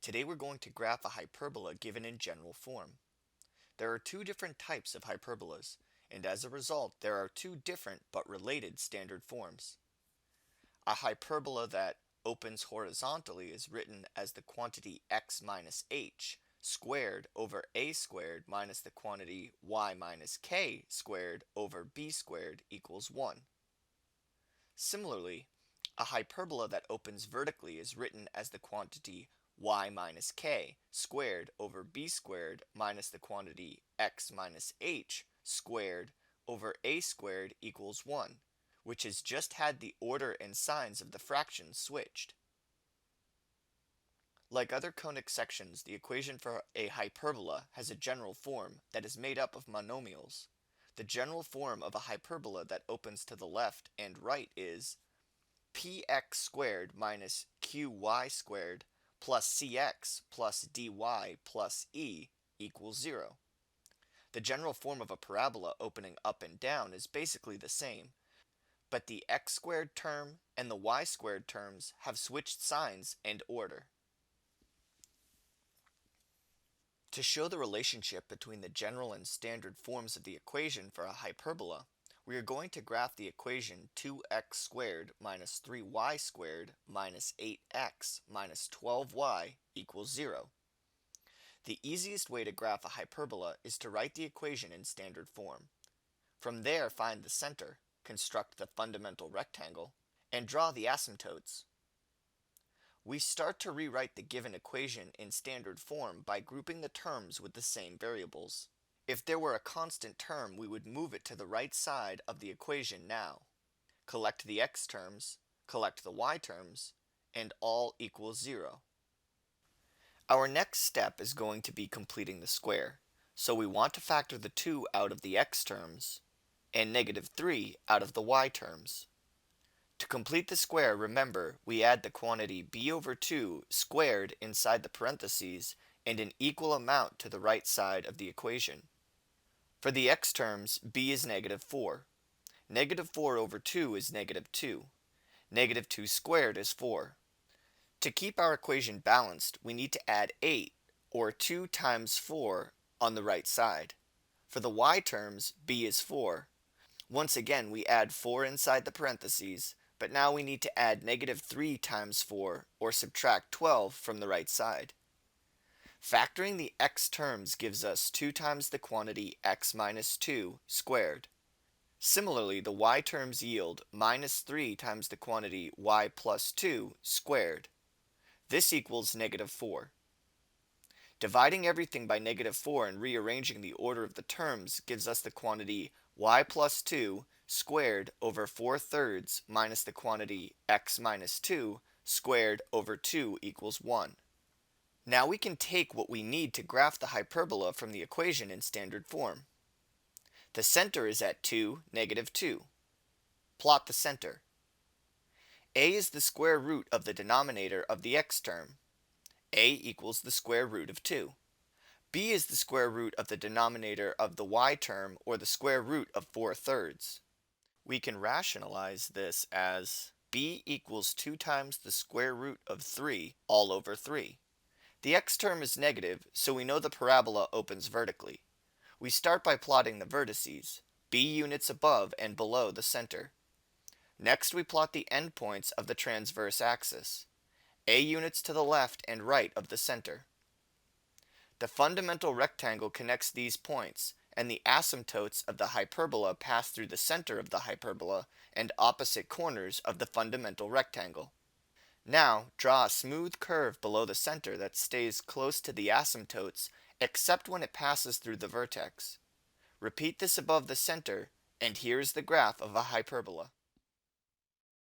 Today we're going to graph a hyperbola given in general form. There are two different types of hyperbolas, and as a result there are two different but related standard forms. A hyperbola that opens horizontally is written as the quantity x minus h squared over a squared minus the quantity y minus k squared over b squared equals 1. Similarly, a hyperbola that opens vertically is written as the quantity y minus k squared over b squared minus the quantity x minus h squared over a squared equals 1, which has just had the order and signs of the fractions switched. Like other conic sections, the equation for a hyperbola has a general form that is made up of monomials. The general form of a hyperbola that opens to the left and right is px squared minus qy squared plus cx plus dy plus e equals 0. The general form of a parabola opening up and down is basically the same, but the x squared term and the y squared terms have switched signs and order. To show the relationship between the general and standard forms of the equation for a hyperbola, we are going to graph the equation 2x squared minus 3y squared minus 8x minus 12y equals 0. The easiest way to graph a hyperbola is to write the equation in standard form. From there, find the center, construct the fundamental rectangle, and draw the asymptotes. We start to rewrite the given equation in standard form by grouping the terms with the same variables. If there were a constant term, we would move it to the right side of the equation now. Collect the x terms, collect the y terms, and all equals 0. Our next step is going to be completing the square, so we want to factor the 2 out of the x terms and negative 3 out of the y terms. To complete the square, remember, we add the quantity b over 2 squared inside the parentheses and an equal amount to the right side of the equation. For the x terms, b is negative 4. Negative 4 over 2 is negative 2. Negative 2 squared is 4. To keep our equation balanced, we need to add 8, or 2 times 4, on the right side. For the y terms, b is 4. Once again, we add 4 inside the parentheses, but now we need to add negative 3 times 4, or subtract 12 from the right side. Factoring the x terms gives us 2 times the quantity x minus 2 squared. Similarly, the y terms yield minus 3 times the quantity y plus 2 squared. This equals negative 4. Dividing everything by negative 4 and rearranging the order of the terms gives us the quantity y plus 2 squared over 4/3 minus the quantity x minus 2 squared over 2 equals 1. Now we can take what we need to graph the hyperbola from the equation in standard form. The center is at 2, negative 2. Plot the center. A is the square root of the denominator of the x term. A equals the square root of 2. B is the square root of the denominator of the y term, or the square root of 4/3. We can rationalize this as b equals 2 times the square root of 3 all over 3. The x term is negative, so we know the parabola opens vertically. We start by plotting the vertices, b units above and below the center. Next we plot the endpoints of the transverse axis, a units to the left and right of the center. The fundamental rectangle connects these points, and the asymptotes of the hyperbola pass through the center of the hyperbola and opposite corners of the fundamental rectangle. Now, draw a smooth curve below the center that stays close to the asymptotes except when it passes through the vertex. Repeat this above the center, and here is the graph of a hyperbola.